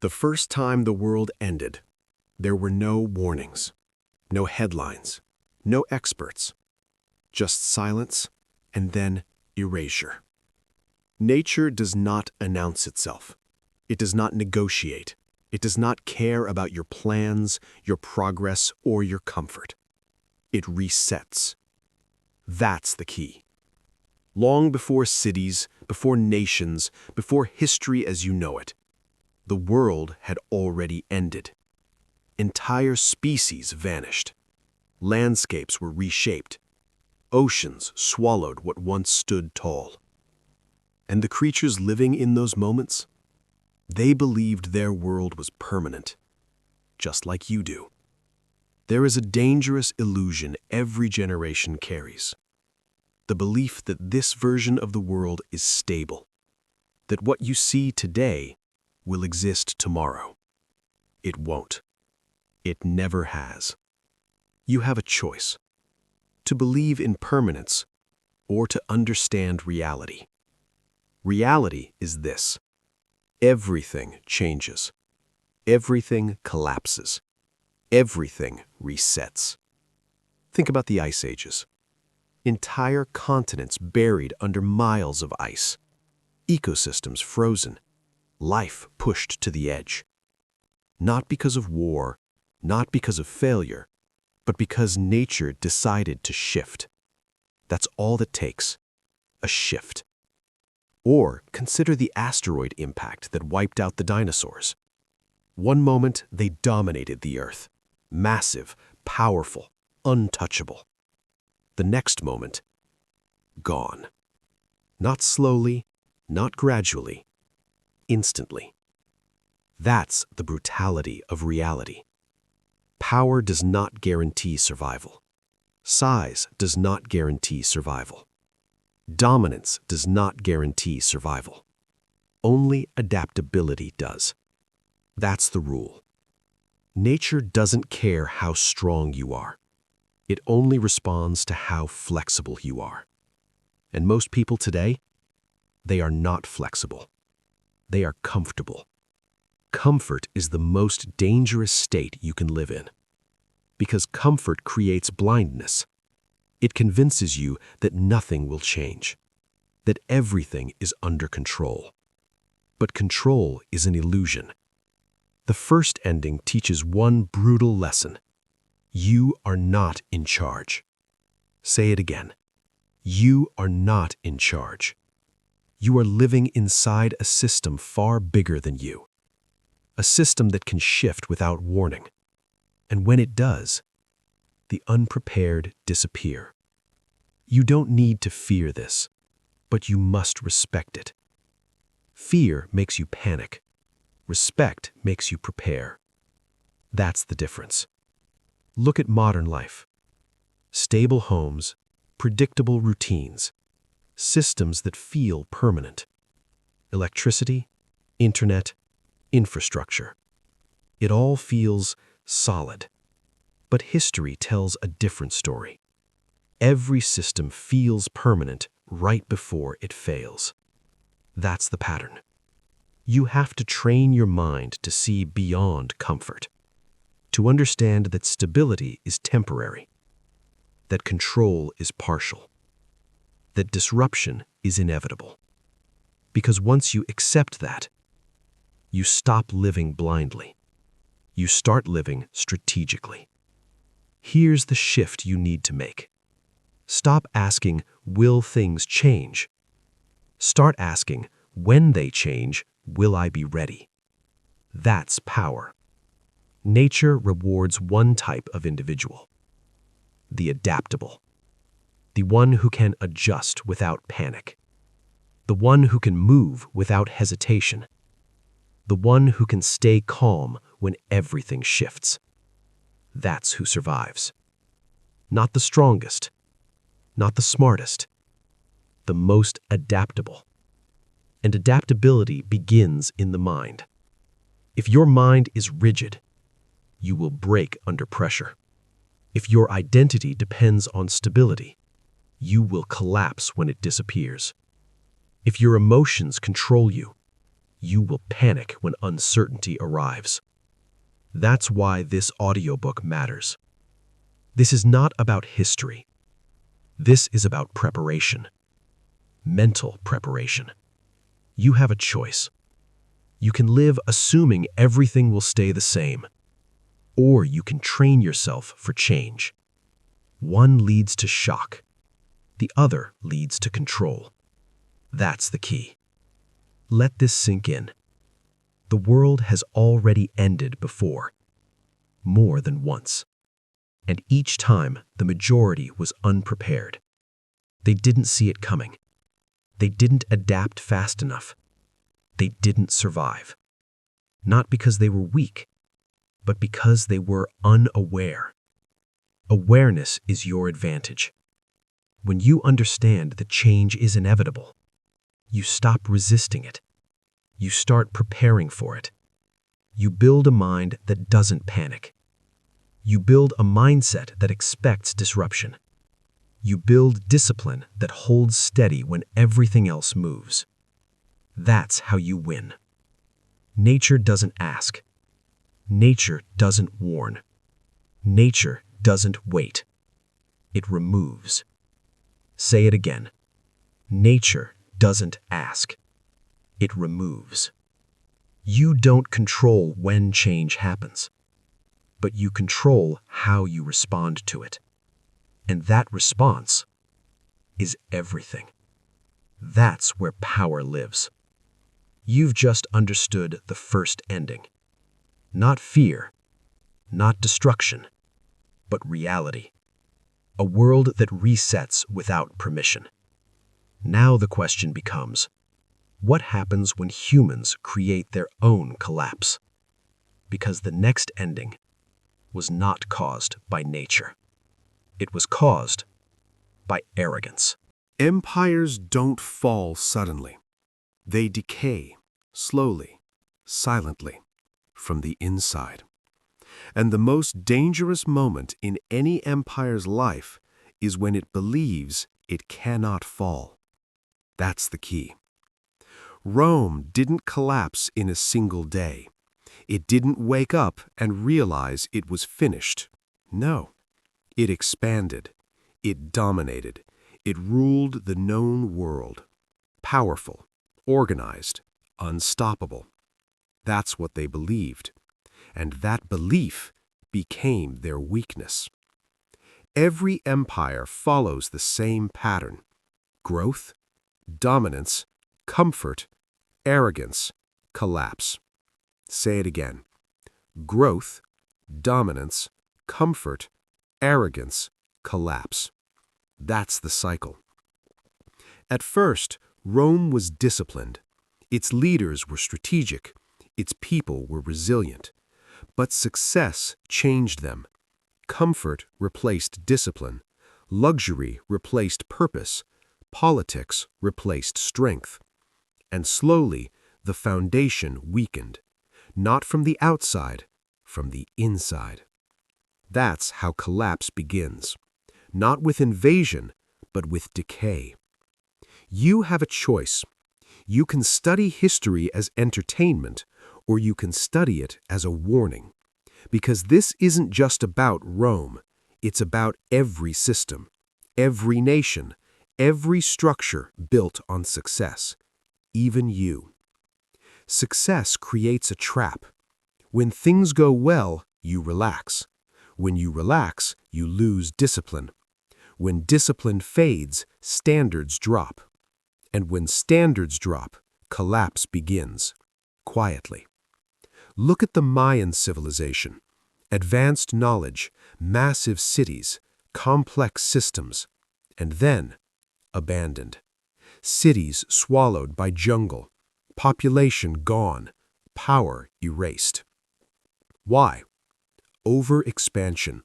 The first time the world ended, there were no warnings, no headlines, no experts, just silence and then erasure. Nature does not announce itself. It does not negotiate. It does not care about your plans, your progress, or your comfort. It resets. That's the key. Long before cities, before nations, before history as you know it, the world had already ended. Entire species vanished. Landscapes were reshaped. Oceans swallowed what once stood tall. And the creatures living in those moments? They believed their world was permanent, just like you do. There is a dangerous illusion every generation carries. The belief that this version of the world is stable, that what you see today will exist tomorrow. It won't. It never has. You have a choice: to believe in permanence or to understand reality. Reality is this: everything changes. Everything collapses. Everything resets. Think about the ice ages. Entire continents buried under miles of ice. Ecosystems frozen. Life pushed to the edge. Not because of war, not because of failure, but because nature decided to shift. That's all that takes: a shift. Or consider the asteroid impact that wiped out the dinosaurs. One moment they dominated the Earth. Massive, powerful, untouchable. The next moment, gone. Not slowly, not gradually, instantly. That's the brutality of reality. Power does not guarantee survival. Size does not guarantee survival. Dominance does not guarantee survival. Only adaptability does. That's the rule. Nature doesn't care how strong you are. It only responds to how flexible you are. And most people today, they are not flexible. They are comfortable. Comfort is the most dangerous state you can live in. Because comfort creates blindness. It convinces you that nothing will change, that everything is under control. But control is an illusion. The first ending teaches one brutal lesson: you are not in charge. Say it again. You are not in charge. You are living inside a system far bigger than you. A system that can shift without warning. And when it does, the unprepared disappear. You don't need to fear this, but you must respect it. Fear makes you panic. Respect makes you prepare. That's the difference. Look at modern life. Stable homes, predictable routines, systems that feel permanent. Electricity, internet, infrastructure. It all feels solid. But history tells a different story. Every system feels permanent right before it fails. That's the pattern. You have to train your mind to see beyond comfort, to understand that stability is temporary, that control is partial, that disruption is inevitable. Because once you accept that, you stop living blindly. You start living strategically. Here's the shift you need to make. Stop asking, will things change? Start asking, when they change, will I be ready? That's power. Nature rewards one type of individual: the adaptable, the one who can adjust without panic, the one who can move without hesitation, the one who can stay calm when everything shifts. That's who survives. Not the strongest, not the smartest, the most adaptable. And adaptability begins in the mind. If your mind is rigid, you will break under pressure. If your identity depends on stability, you will collapse when it disappears. If your emotions control you, You will panic when uncertainty arrives. That's why this audiobook matters. This is not about history. This is about preparation. Mental preparation. You have a choice. You can live assuming everything will stay the same, or you can train yourself for change. One leads to shock. The other leads to control. That's the key. Let this sink in. The world has already ended before, more than once. And each time, the majority was unprepared. They didn't see it coming. They didn't adapt fast enough. They didn't survive. Not because they were weak, but because they were unaware. Awareness is your advantage. When you understand that change is inevitable, you stop resisting it. You start preparing for it. You build a mind that doesn't panic. You build a mindset that expects disruption. You build discipline that holds steady when everything else moves. That's how you win. Nature doesn't ask. Nature doesn't warn. Nature doesn't wait. It removes. Say it again. Nature doesn't ask. It removes. You don't control when change happens, but you control how you respond to it. And that response is everything. That's where power lives. You've just understood the first ending. Not fear, not destruction, but reality. A world that resets without permission. Now the question becomes, what happens when humans create their own collapse? Because the next ending was not caused by nature. It was caused by arrogance. Empires don't fall suddenly. They decay, slowly, silently, from the inside. And the most dangerous moment in any empire's life is when it believes it cannot fall. That's the key. Rome didn't collapse in a single day. It didn't wake up and realize it was finished. No. It expanded. It dominated. It ruled the known world. Powerful, organized, unstoppable. That's what they believed. And that belief became their weakness. Every empire follows the same pattern: growth, dominance, comfort, arrogance, collapse. Say it again. Growth, dominance, comfort, arrogance, collapse. That's the cycle. At first, Rome was disciplined. Its leaders were strategic. Its people were resilient. But success changed them. Comfort replaced discipline. Luxury replaced purpose. Politics replaced strength. And slowly, the foundation weakened. Not from the outside, from the inside. That's how collapse begins. Not with invasion, but with decay. You have a choice. You can study history as entertainment, or you can study it as a warning. Because this isn't just about Rome. It's about every system, every nation, every structure built on success. Even you. Success creates a trap. When things go well, you relax. When you relax, you lose discipline. When discipline fades, standards drop. And when standards drop, collapse begins, quietly. Look at the Mayan civilization. Advanced knowledge, massive cities, complex systems, and then abandoned. Cities swallowed by jungle, population gone, power erased. Why? Overexpansion,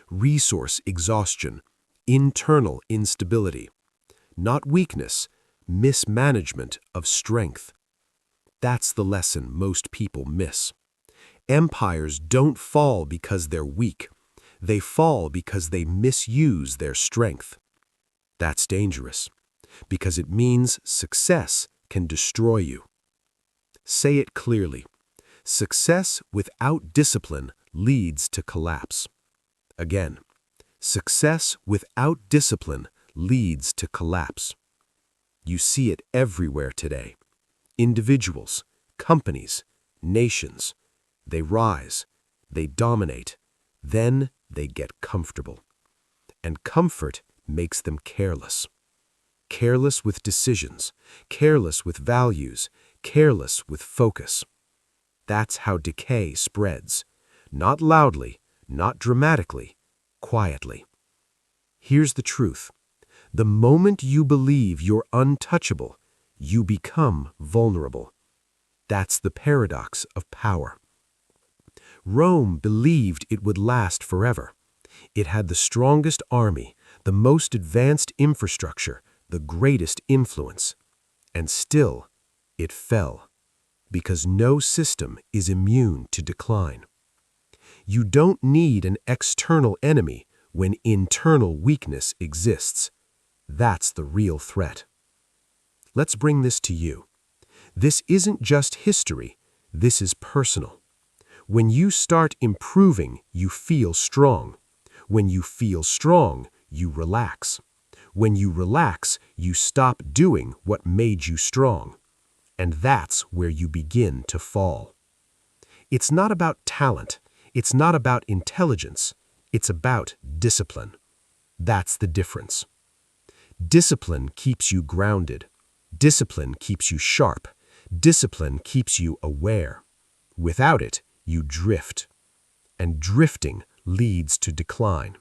resource exhaustion, internal instability. Not weakness, mismanagement of strength. That's the lesson most people miss. Empires don't fall because they're weak. They fall because they misuse their strength. That's dangerous, because it means success can destroy you. Say it clearly. Success without discipline leads to collapse. Again, success without discipline leads to collapse. You see it everywhere today. Individuals, companies, nations. They rise, they dominate, then they get comfortable. And comfort makes them careless. Careless with decisions, careless with values, careless with focus. That's how decay spreads. Not loudly, not dramatically, quietly. Here's the truth. The moment you believe you're untouchable, you become vulnerable. That's the paradox of power. Rome believed it would last forever. It had the strongest army, the most advanced infrastructure, the greatest influence. And still, it fell. Because no system is immune to decline. You don't need an external enemy when internal weakness exists. That's the real threat. Let's bring this to you. This isn't just history, this is personal. When you start improving, you feel strong. When you feel strong, you relax. When you relax, you stop doing what made you strong. And that's where you begin to fall. It's not about talent. It's not about intelligence. It's about discipline. That's the difference. Discipline keeps you grounded. Discipline keeps you sharp. Discipline keeps you aware. Without it, you drift. And drifting leads to decline.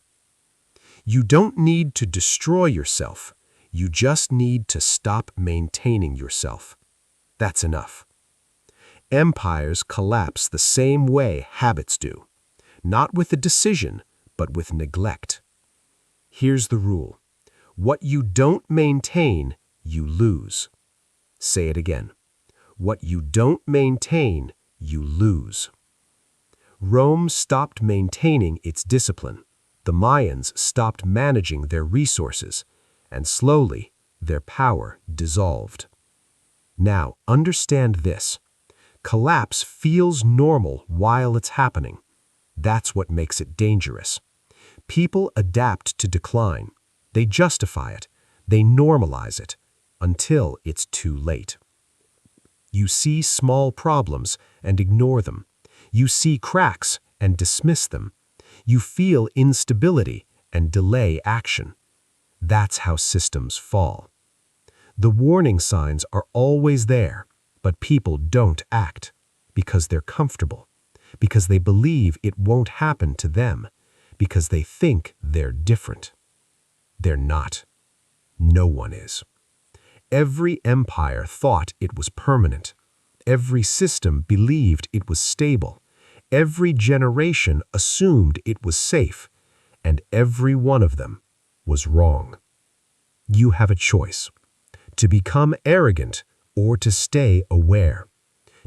You don't need to destroy yourself. You just need to stop maintaining yourself. That's enough. Empires collapse the same way habits do. Not with a decision, but with neglect. Here's the rule. What you don't maintain, you lose. Say it again. What you don't maintain, you lose. Rome stopped maintaining its discipline. The Mayans stopped managing their resources, and slowly, their power dissolved. Now, understand this. Collapse feels normal while it's happening. That's what makes it dangerous. People adapt to decline. They justify it. They normalize it until it's too late. You see small problems and ignore them. You see cracks and dismiss them. You feel instability and delay action. That's how systems fall. The warning signs are always there, but people don't act because they're comfortable, because they believe it won't happen to them, because they think they're different. They're not. No one is. Every empire thought it was permanent. Every system believed it was stable. Every generation assumed it was safe, and every one of them was wrong. You have a choice. To become arrogant or to stay aware.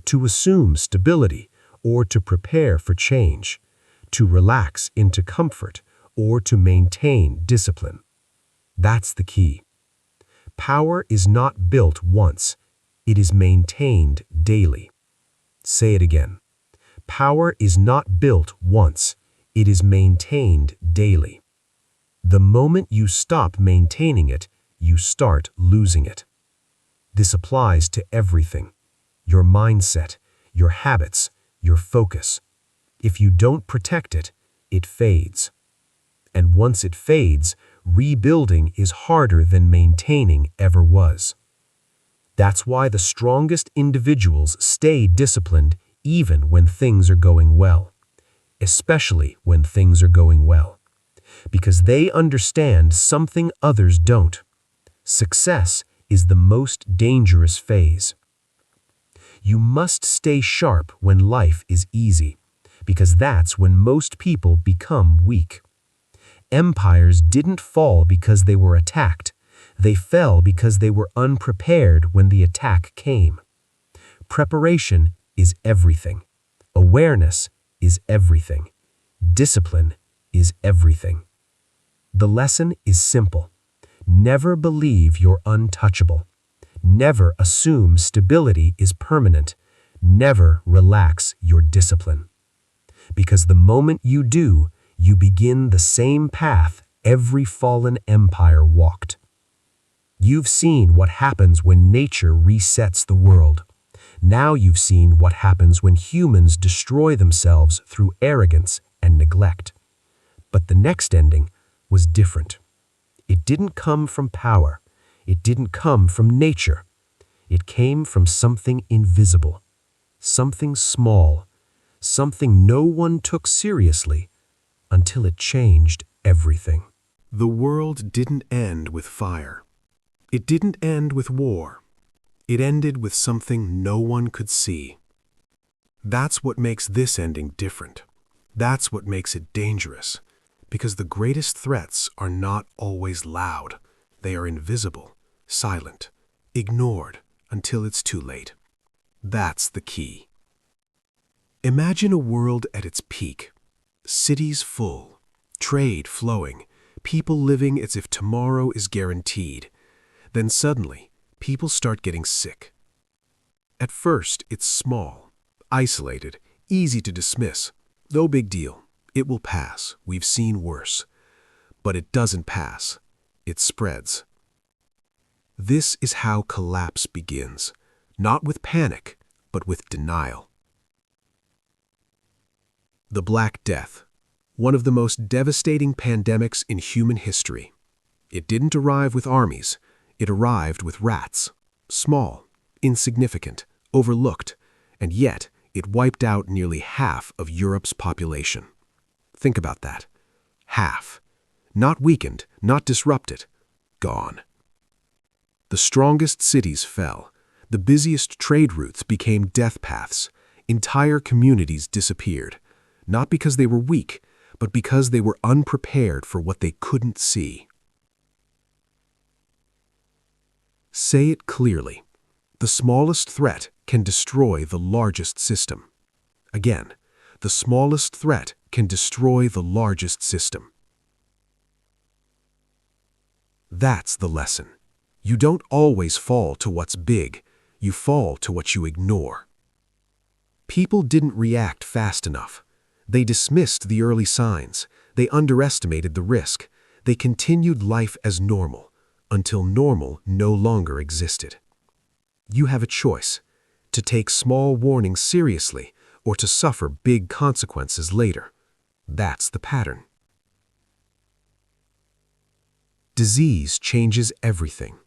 To assume stability or to prepare for change. To relax into comfort or to maintain discipline. That's the key. Power is not built once. It is maintained daily. Say it again. Power is not built once. It is maintained daily. The moment you stop maintaining it, you start losing it. This applies to everything. Your mindset, your habits, your focus. If you don't protect it, it fades. And once it fades, rebuilding is harder than maintaining ever was. That's why the strongest individuals stay disciplined even when things are going well. Especially when things are going well. Because they understand something others don't. Success is the most dangerous phase. You must stay sharp when life is easy, because that's when most people become weak. Empires didn't fall because they were attacked. They fell because they were unprepared when the attack came. Preparation is everything. Awareness is everything. Discipline is everything. The lesson is simple. Never believe you're untouchable. Never assume stability is permanent. Never relax your discipline. Because the moment you do, you begin the same path every fallen empire walked. You've seen what happens when nature resets the world. Now you've seen what happens when humans destroy themselves through arrogance and neglect. But the next ending was different. It didn't come from power. It didn't come from nature. It came from something invisible, something small, something no one took seriously until it changed everything. The world didn't end with fire. It didn't end with war. It ended with something no one could see. That's what makes this ending different. That's what makes it dangerous. Because the greatest threats are not always loud. They are invisible, silent, ignored until it's too late. That's the key. Imagine a world at its peak. Cities full, trade flowing, people living as if tomorrow is guaranteed. Then suddenly, people start getting sick. At first, it's small, isolated, easy to dismiss. No big deal. It will pass. We've seen worse. But it doesn't pass. It spreads. This is how collapse begins, not with panic, but with denial. The Black Death, one of the most devastating pandemics in human history. It didn't arrive with armies. It arrived with rats. Small, insignificant, overlooked, and yet it wiped out nearly half of Europe's population. Think about that. Half. Not weakened, not disrupted. Gone. The strongest cities fell. The busiest trade routes became death paths. Entire communities disappeared. Not because they were weak, but because they were unprepared for what they couldn't see. Say it clearly. The smallest threat can destroy the largest system. Again, the smallest threat can destroy the largest system. That's the lesson. You don't always fall to what's big. You fall to what you ignore. People didn't react fast enough. They dismissed the early signs. They underestimated the risk. They continued life as normal, until normal no longer existed. You have a choice: to take small warnings seriously or to suffer big consequences later. That's the pattern. Disease changes everything.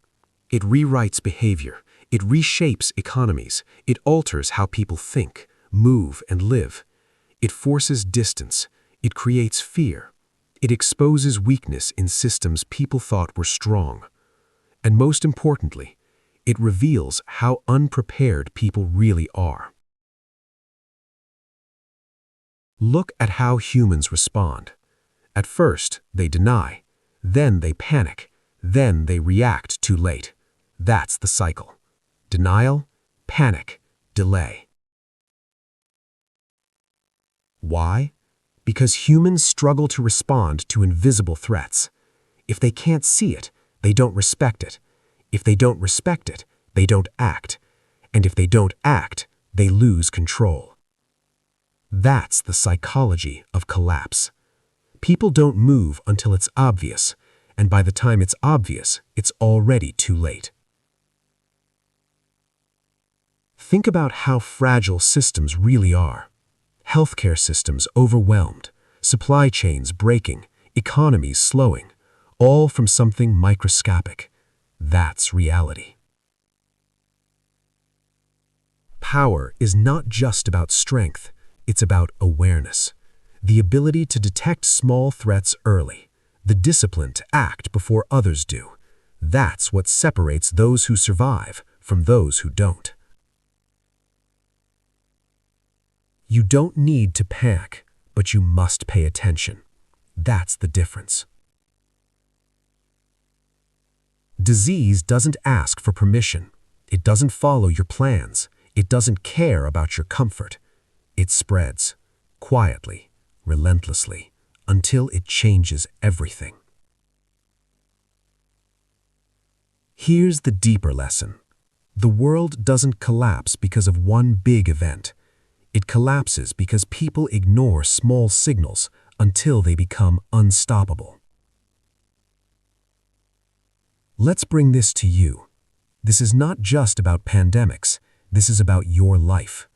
It rewrites behavior. It reshapes economies. It alters how people think, move, and live. It forces distance. It creates fear. It exposes weakness in systems people thought were strong. And most importantly, it reveals how unprepared people really are. Look at how humans respond. At first, they deny. Then they panic. Then they react too late. That's the cycle. Denial, panic, delay. Why? Because humans struggle to respond to invisible threats. If they can't see it, they don't respect it. If they don't respect it, they don't act. And if they don't act, they lose control. That's the psychology of collapse. People don't move until it's obvious, and by the time it's obvious, it's already too late. Think about how fragile systems really are. Healthcare systems overwhelmed, supply chains breaking, economies slowing, all from something microscopic. That's reality. Power is not just about strength, it's about awareness. The ability to detect small threats early, the discipline to act before others do. That's what separates those who survive from those who don't. You don't need to panic, but you must pay attention. That's the difference. Disease doesn't ask for permission. It doesn't follow your plans. It doesn't care about your comfort. It spreads, quietly, relentlessly, until it changes everything. Here's the deeper lesson. The world doesn't collapse because of one big event. It collapses because people ignore small signals until they become unstoppable. Let's bring this to you. This is not just about pandemics. This is about your life.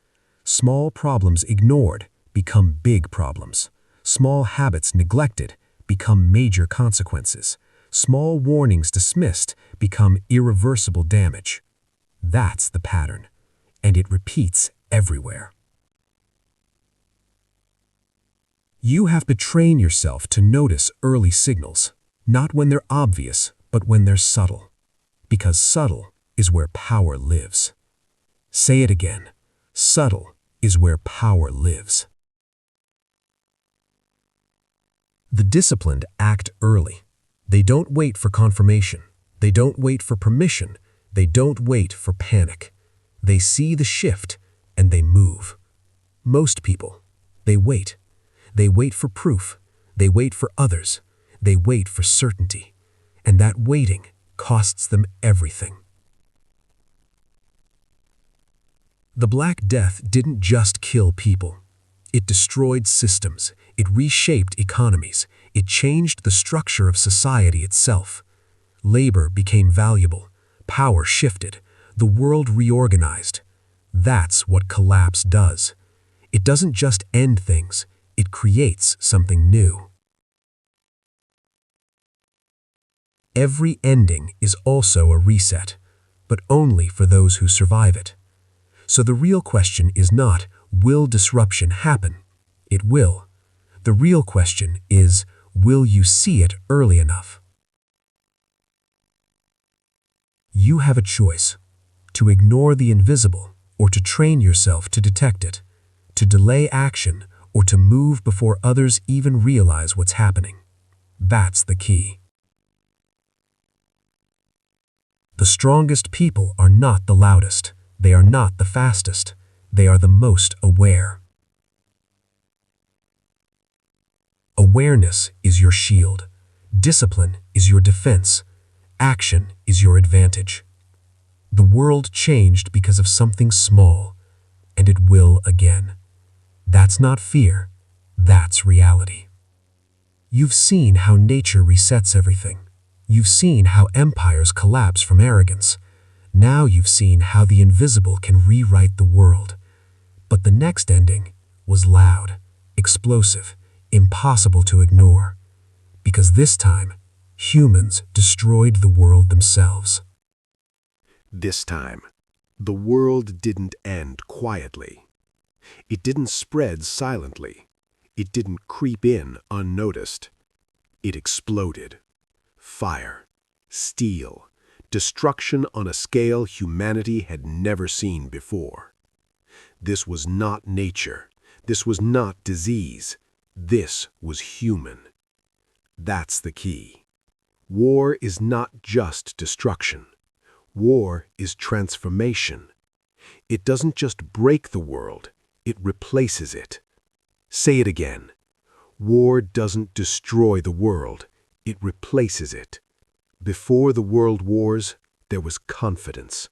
Small problems ignored become big problems. Small habits neglected become major consequences. Small warnings dismissed become irreversible damage. That's the pattern, and it repeats everywhere. You have to train yourself to notice early signals, not when they're obvious, but when they're subtle. Because subtle is where power lives. Say it again. Subtle is where power lives. The disciplined act early. They don't wait for confirmation. They don't wait for permission. They don't wait for panic. They see the shift and they move. Most people, they wait. They wait for proof. They wait for others. They wait for certainty. And that waiting costs them everything. The Black Death didn't just kill people. It destroyed systems. It reshaped economies. It changed the structure of society itself. Labor became valuable. Power shifted. The world reorganized. That's what collapse does. It doesn't just end things. It creates something new. Every ending is also a reset, but only for those who survive it. So the real question is not, will disruption happen? It will. The real question is, will you see it early enough? You have a choice, to ignore the invisible or to train yourself to detect it, to delay action or to move before others even realize what's happening. That's the key. The strongest people are not the loudest. They are not the fastest. They are the most aware. Awareness is your shield. Discipline is your defense. Action is your advantage. The world changed because of something small, and it will again. That's not fear. That's reality. You've seen how nature resets everything. You've seen how empires collapse from arrogance. Now you've seen how the invisible can rewrite the world. But the next ending was loud, explosive, impossible to ignore. Because this time, humans destroyed the world themselves. This time, the world didn't end quietly. It didn't spread silently. It didn't creep in unnoticed. It exploded. Fire, steel, destruction on a scale humanity had never seen before. This was not nature. This was not disease. This was human. That's the key. War is not just destruction. War is transformation. It doesn't just break the world, it replaces it. Say it again. War doesn't destroy the world, it replaces it. Before the world wars, there was confidence.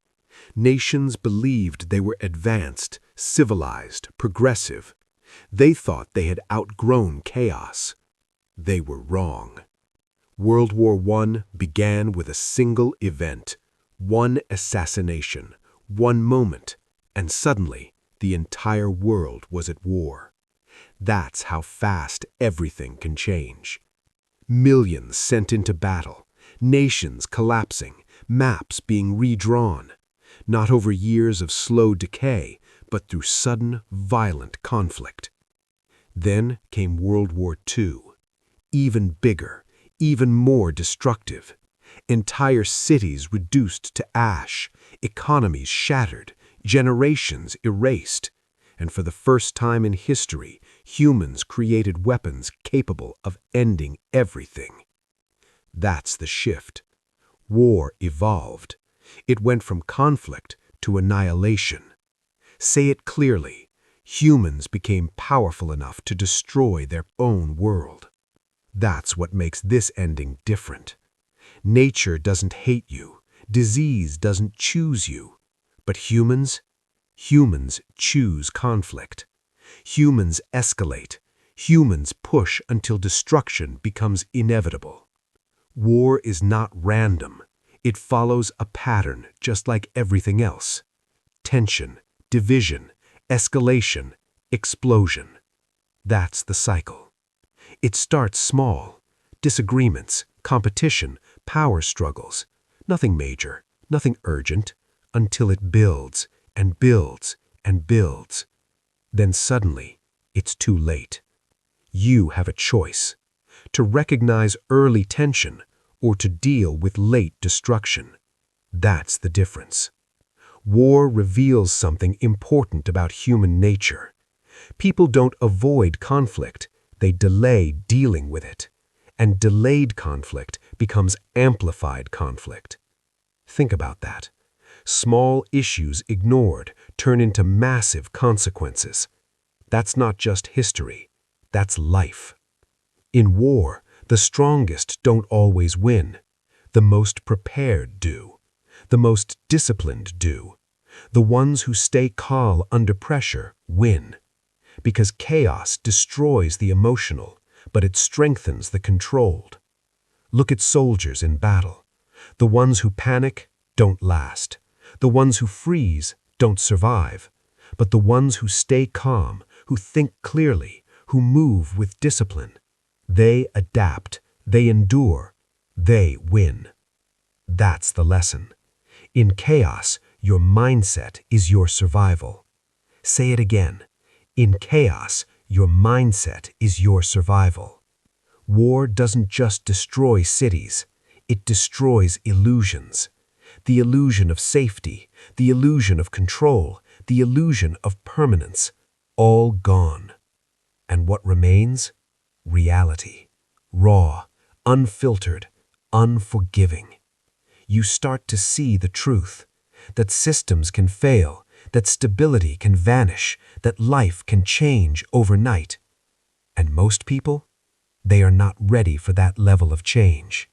Nations believed they were advanced, civilized, progressive. They thought they had outgrown chaos. They were wrong. World War I began with a single event, one assassination, one moment, and suddenly the entire world was at war. That's how fast everything can change. Millions sent into battle, nations collapsing, maps being redrawn, not over years of slow decay, but through sudden, violent conflict. Then came World War II, even bigger, even more destructive. Entire cities reduced to ash, economies shattered, generations erased. And for the first time in history, humans created weapons capable of ending everything. That's the shift. War evolved. It went from conflict to annihilation. Say it clearly. Humans became powerful enough to destroy their own world. That's what makes this ending different. Nature doesn't hate you. Disease doesn't choose you. But humans choose conflict. Humans escalate. Humans push until destruction becomes inevitable. War is not random. It follows a pattern just like everything else. Tension, division, escalation, explosion. That's the cycle. It starts small. Disagreements, competition, power struggles. Nothing major, nothing urgent, until it builds and builds and builds. Then suddenly, it's too late. You have a choice: to recognize early tension or to deal with late destruction. That's the difference. War reveals something important about human nature. People don't avoid conflict, they delay dealing with it. And delayed conflict becomes amplified conflict. Think about that. Small issues ignored turn into massive consequences. That's not just history, that's life. In war, the strongest don't always win. The most prepared do. The most disciplined do. The ones who stay calm under pressure win. Because chaos destroys the emotional, but it strengthens the controlled. Look at soldiers in battle. The ones who panic don't last. The ones who freeze don't survive. But the ones who stay calm, who think clearly, who move with discipline, they adapt, they endure, they win. That's the lesson. In chaos, your mindset is your survival. Say it again. In chaos, your mindset is your survival. War doesn't just destroy cities, it destroys illusions. The illusion of safety, the illusion of control, the illusion of permanence, all gone. And what remains? Reality. Raw, unfiltered, unforgiving. You start to see the truth, that systems can fail, that stability can vanish, that life can change overnight. And most people, they are not ready for that level of change.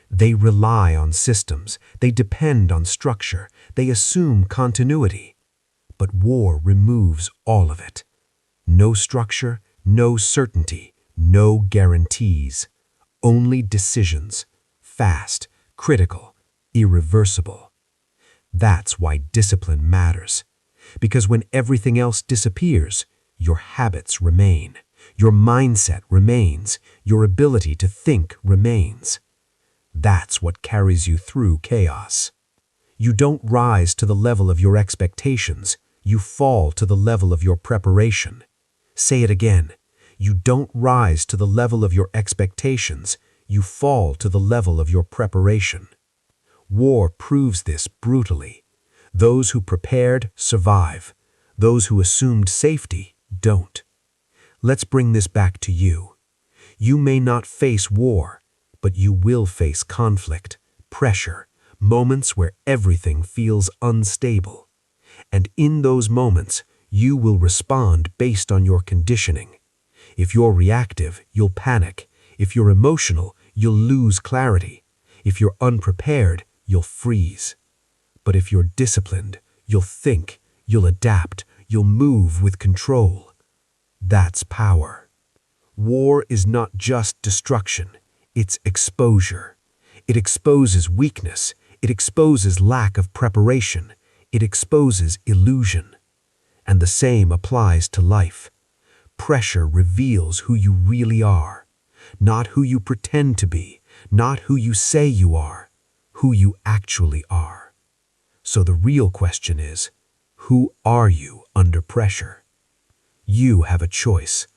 They rely on systems, they depend on structure, they assume continuity. But war removes all of it. No structure, no certainty, no guarantees. Only decisions, fast, critical, irreversible. That's why discipline matters. Because when everything else disappears, your habits remain, your mindset remains, your ability to think remains. That's what carries you through chaos. You don't rise to the level of your expectations, you fall to the level of your preparation. Say it again. You don't rise to the level of your expectations, you fall to the level of your preparation. War proves this brutally. Those who prepared survive. Those who assumed safety don't. Let's bring this back to you. You may not face war, but you will face conflict, pressure, moments where everything feels unstable. And in those moments, you will respond based on your conditioning. If you're reactive, you'll panic. If you're emotional, you'll lose clarity. If you're unprepared, you'll freeze. But if you're disciplined, you'll think, you'll adapt, you'll move with control. That's power. War is not just destruction, it's exposure. It exposes weakness, it exposes lack of preparation, it exposes illusion. And the same applies to life. Pressure reveals who you really are, not who you pretend to be, not who you say you are, who you actually are. So the real question is, who are you under pressure? You have a choice: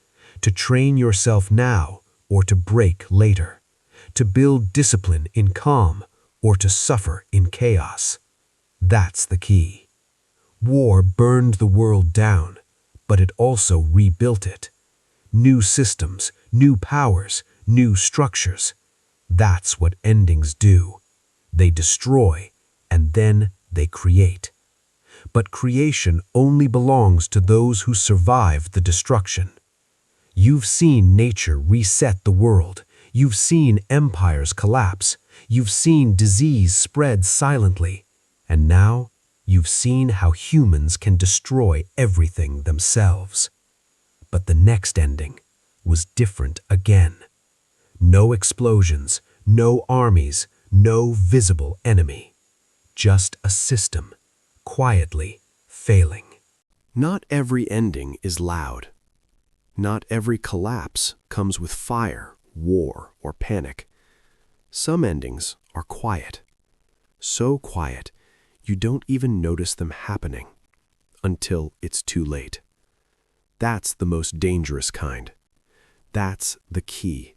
to train yourself now or to break later, to build discipline in calm or to suffer in chaos. That's the key. War burned the world down, but it also rebuilt it. New systems, new powers, new structures. That's what endings do. They destroy, and then they create. But creation only belongs to those who survive the destruction. You've seen nature reset the world. You've seen empires collapse. You've seen disease spread silently. And now, You've seen how humans can destroy everything themselves. But the next ending was different again. No explosions, no armies, no visible enemy. Just a system, quietly failing. Not every ending is loud. Not every collapse comes with fire, war, or panic. Some endings are quiet. So quiet, you don't even notice them happening until it's too late. That's the most dangerous kind. That's the key.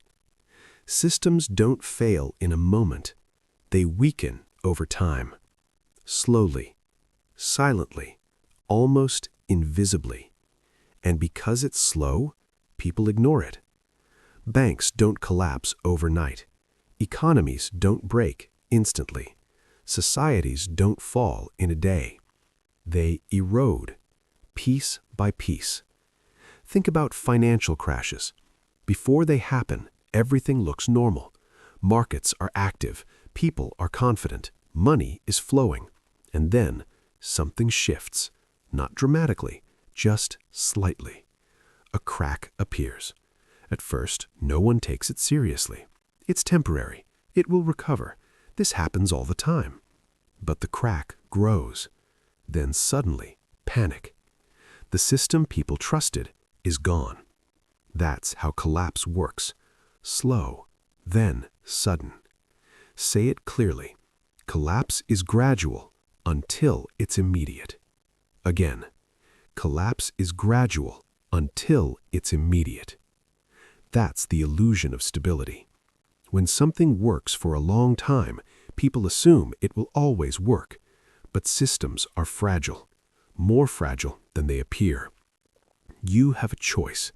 Systems don't fail in a moment. They weaken over time. Slowly, silently, almost invisibly. And because it's slow, people ignore it. Banks don't collapse overnight. Economies don't break instantly. Societies don't fall in a day. They erode, piece by piece. Think about financial crashes. Before they happen, everything looks normal. Markets are active, people are confident, money is flowing. And then something shifts, not dramatically, just slightly. A crack appears. At first, no one takes it seriously. It's temporary. It will recover. This happens all the time. But the crack grows. Then suddenly, panic. The system people trusted is gone. That's how collapse works. Slow, then sudden. Say it clearly. Collapse is gradual until it's immediate. Again, collapse is gradual until it's immediate. That's the illusion of stability. When something works for a long time, people assume it will always work. But systems are fragile, more fragile than they appear. You have a choice: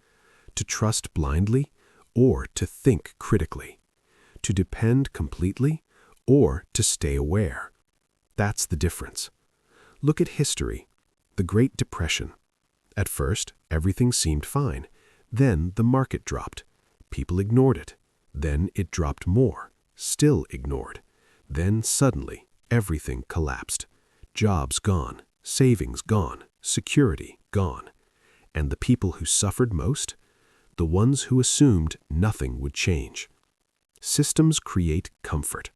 to trust blindly or to think critically, to depend completely or to stay aware. That's the difference. Look at history, the Great Depression. At first, everything seemed fine. Then the market dropped. People ignored it. Then it dropped more, still ignored. Then suddenly, everything collapsed. Jobs gone, savings gone, security gone. And the people who suffered most? The ones who assumed nothing would change. Systems create comfort,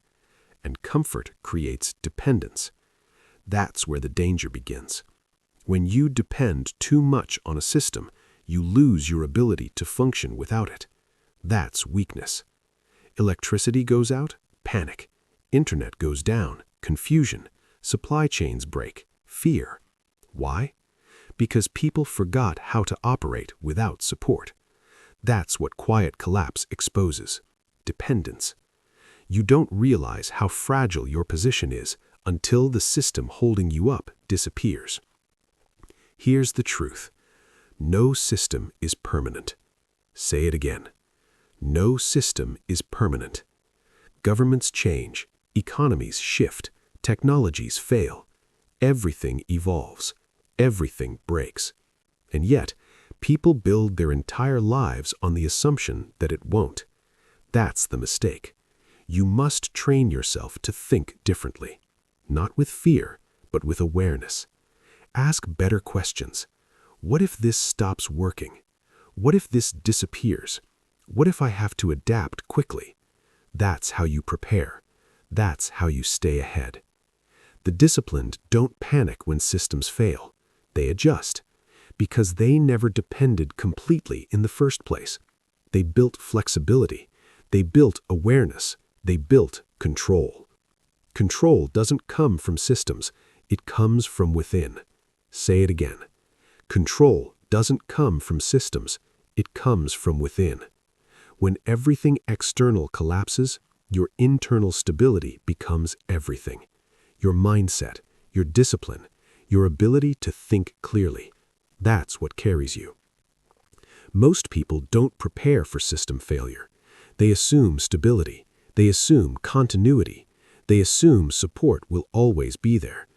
and comfort creates dependence. That's where the danger begins. When you depend too much on a system, you lose your ability to function without it. That's weakness. Electricity goes out, panic. Internet goes down, confusion. Supply chains break, fear. Why? Because people forgot how to operate without support. That's what quiet collapse exposes: dependence. You don't realize how fragile your position is until the system holding you up disappears. Here's the truth. No system is permanent. Say it again. No system is permanent. Governments change, economies shift, technologies fail. Everything evolves. Everything breaks. And yet, people build their entire lives on the assumption that it won't. That's the mistake. You must train yourself to think differently. Not with fear, but with awareness. Ask better questions. What if this stops working? What if this disappears? What if I have to adapt quickly? That's how you prepare. That's how you stay ahead. The disciplined don't panic when systems fail. They adjust, because they never depended completely in the first place. They built flexibility. They built awareness. They built control. Control doesn't come from systems. It comes from within. Say it again. Control doesn't come from systems. It comes from within. When everything external collapses, your internal stability becomes everything. Your mindset, your discipline, your ability to think clearly. That's what carries you. Most people don't prepare for system failure. They assume stability. They assume continuity. They assume support will always be there.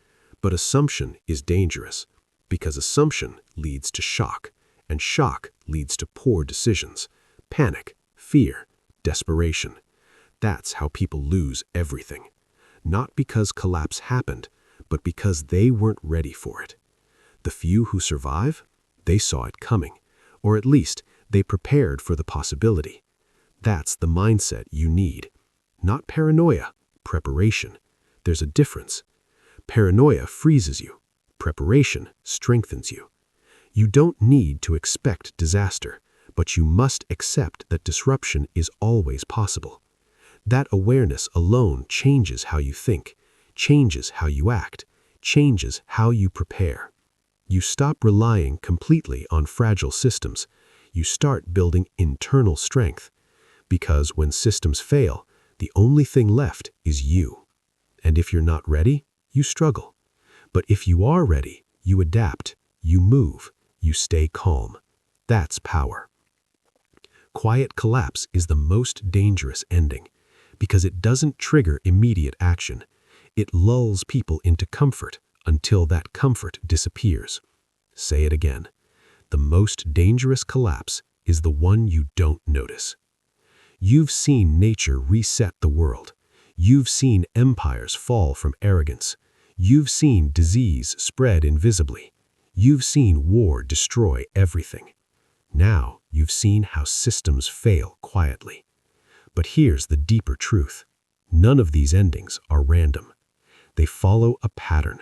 But assumption is dangerous, because assumption leads to shock, and shock leads to poor decisions, panic, fear, desperation. That's how people lose everything. Not because collapse happened, but because they weren't ready for it. The few who survive, they saw it coming, or at least they prepared for the possibility. That's the mindset you need. Not paranoia, preparation. There's a difference. Paranoia freezes you. Preparation strengthens you. You don't need to expect disaster, but you must accept that disruption is always possible. That awareness alone changes how you think, changes how you act, changes how you prepare. You stop relying completely on fragile systems. You start building internal strength. Because when systems fail, the only thing left is you. And if you're not ready, you struggle. But if you are ready, you adapt, you move, you stay calm. That's power. Quiet collapse is the most dangerous ending because it doesn't trigger immediate action. It lulls people into comfort until that comfort disappears. Say it again. The most dangerous collapse is the one you don't notice. You've seen nature reset the world. You've seen empires fall from arrogance. You've seen disease spread invisibly. You've seen war destroy everything. Now you've seen how systems fail quietly. But here's the deeper truth. None of these endings are random. They follow a pattern,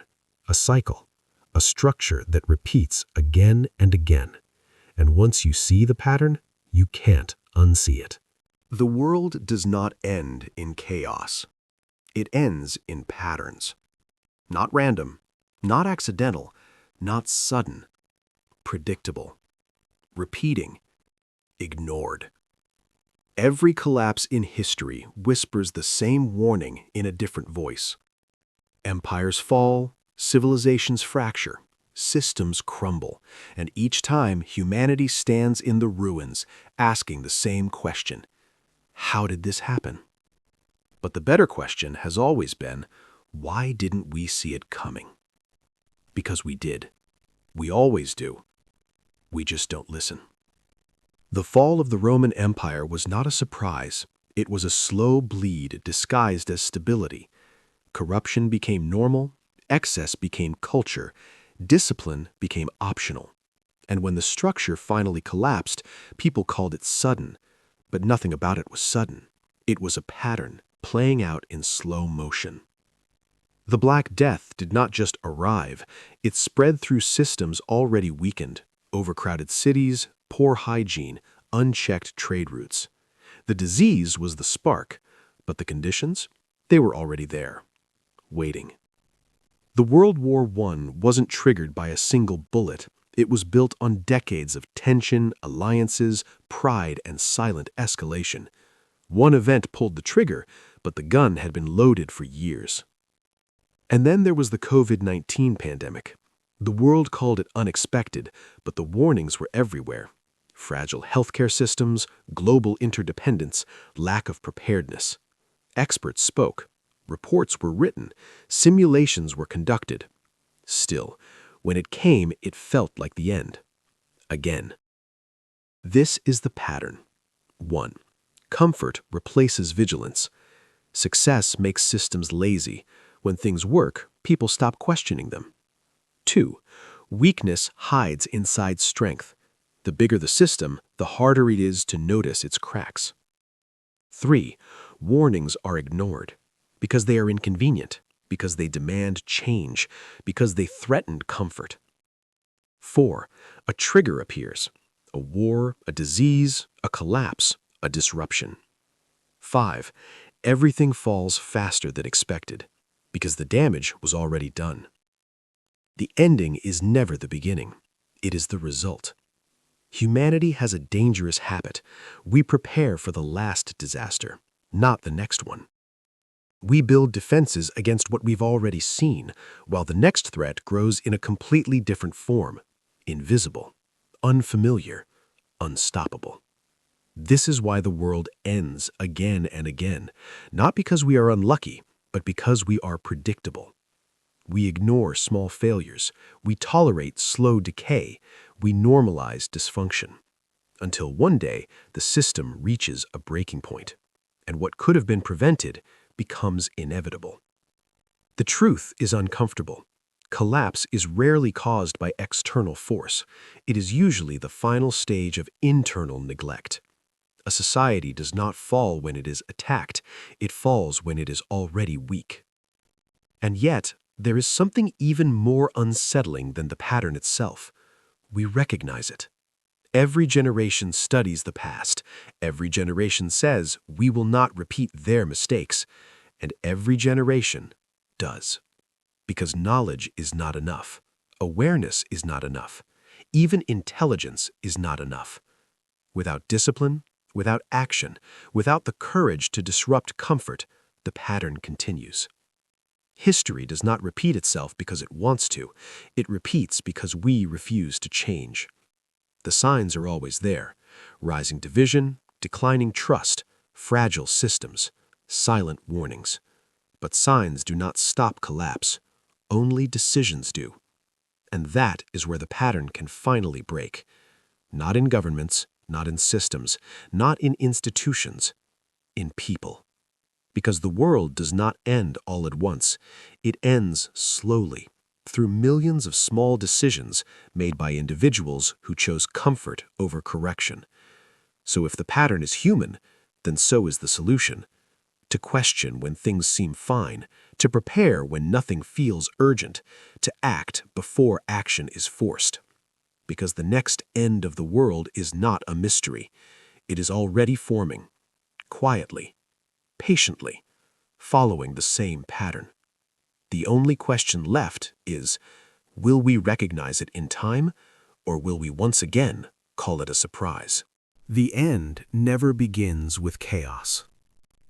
a cycle, a structure that repeats again and again. And once you see the pattern, you can't unsee it. The world does not end in chaos. It ends in patterns. Not random, not accidental, not sudden, predictable, repeating, ignored. Every collapse in history whispers the same warning in a different voice. Empires fall, civilizations fracture, systems crumble, and each time humanity stands in the ruins, asking the same question: how did this happen? But the better question has always been, why didn't we see it coming? Because we did. We always do. We just don't listen. The fall of the Roman Empire was not a surprise. It was a slow bleed disguised as stability. Corruption became normal, excess became culture, discipline became optional. And when the structure finally collapsed, people called it sudden. But nothing about it was sudden. It was a pattern, playing out in slow motion. The Black Death did not just arrive, it spread through systems already weakened: overcrowded cities, poor hygiene, unchecked trade routes. The disease was the spark, but the conditions? They were already there, waiting. The World War I wasn't triggered by a single bullet. It was built on decades of tension, alliances, pride, and silent escalation. One event pulled the trigger, but the gun had been loaded for years. And then there was the COVID-19 pandemic. The world called it unexpected, but the warnings were everywhere. Fragile healthcare systems, global interdependence, lack of preparedness. Experts spoke. Reports were written. Simulations were conducted. Still, when it came, it felt like the end. Again. This is the pattern. 1. Comfort replaces vigilance. Success makes systems lazy. When things work, people stop questioning them. 2. Weakness hides inside strength. The bigger the system, the harder it is to notice its cracks. 3. Warnings are ignored because they are inconvenient, because they demand change, because they threaten comfort. 4. A trigger appears: a war, a disease, a collapse, a disruption. 5. Everything falls faster than expected, because the damage was already done. The ending is never the beginning. It is the result. Humanity has a dangerous habit. We prepare for the last disaster, not the next one. We build defenses against what we've already seen, while the next threat grows in a completely different form: invisible, unfamiliar, unstoppable. This is why the world ends again and again, not because we are unlucky, but because we are predictable. We ignore small failures, we tolerate slow decay, we normalize dysfunction. Until one day, the system reaches a breaking point, and what could have been prevented becomes inevitable. The truth is uncomfortable. Collapse is rarely caused by external force. It is usually the final stage of internal neglect. A society does not fall when it is attacked. It falls when it is already weak. And yet, there is something even more unsettling than the pattern itself. We recognize it. Every generation studies the past. Every generation says, we will not repeat their mistakes. And every generation does. Because knowledge is not enough. Awareness is not enough. Even intelligence is not enough. Without discipline, without action, without the courage to disrupt comfort, the pattern continues. History does not repeat itself because it wants to. It repeats because we refuse to change. The signs are always there: rising division, declining trust, fragile systems, silent warnings. But signs do not stop collapse. Only decisions do. And that is where the pattern can finally break. Not in governments, not in systems, not in institutions, in people. Because the world does not end all at once. It ends slowly, through millions of small decisions made by individuals who chose comfort over correction. So if the pattern is human, then so is the solution. To question when things seem fine, to prepare when nothing feels urgent, to act before action is forced. Because the next end of the world is not a mystery. It is already forming, quietly, patiently, following the same pattern. The only question left is, will we recognize it in time, or will we once again call it a surprise? The end never begins with chaos.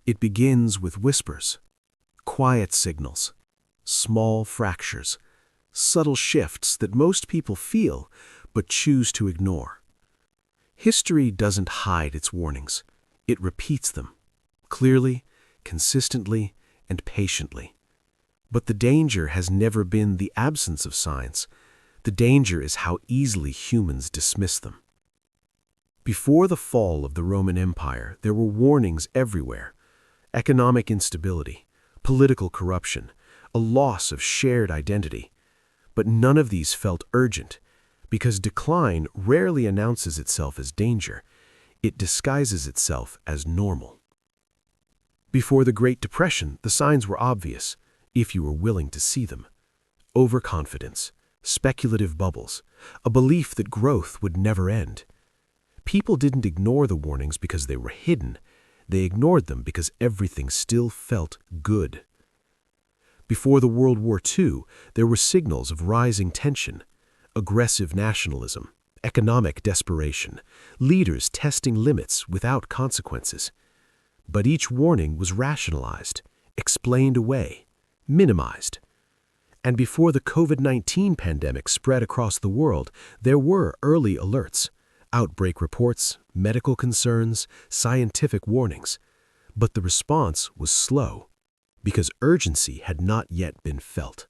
It begins with whispers, quiet signals, small fractures, subtle shifts that most people feel but choose to ignore. History doesn't hide its warnings. It repeats them, clearly, consistently, and patiently. But the danger has never been the absence of signs. The danger is how easily humans dismiss them. Before the fall of the Roman Empire, there were warnings everywhere: economic instability, political corruption, a loss of shared identity. But none of these felt urgent, because decline rarely announces itself as danger. It disguises itself as normal. Before the Great Depression, the signs were obvious, if you were willing to see them. Overconfidence, speculative bubbles, a belief that growth would never end. People didn't ignore the warnings because they were hidden. They ignored them because everything still felt good. Before the World War II, there were signals of rising tension, aggressive nationalism, economic desperation, leaders testing limits without consequences. But each warning was rationalized, explained away, minimized. And before the COVID-19 pandemic spread across the world, there were early alerts, outbreak reports, medical concerns, scientific warnings. But the response was slow, because urgency had not yet been felt.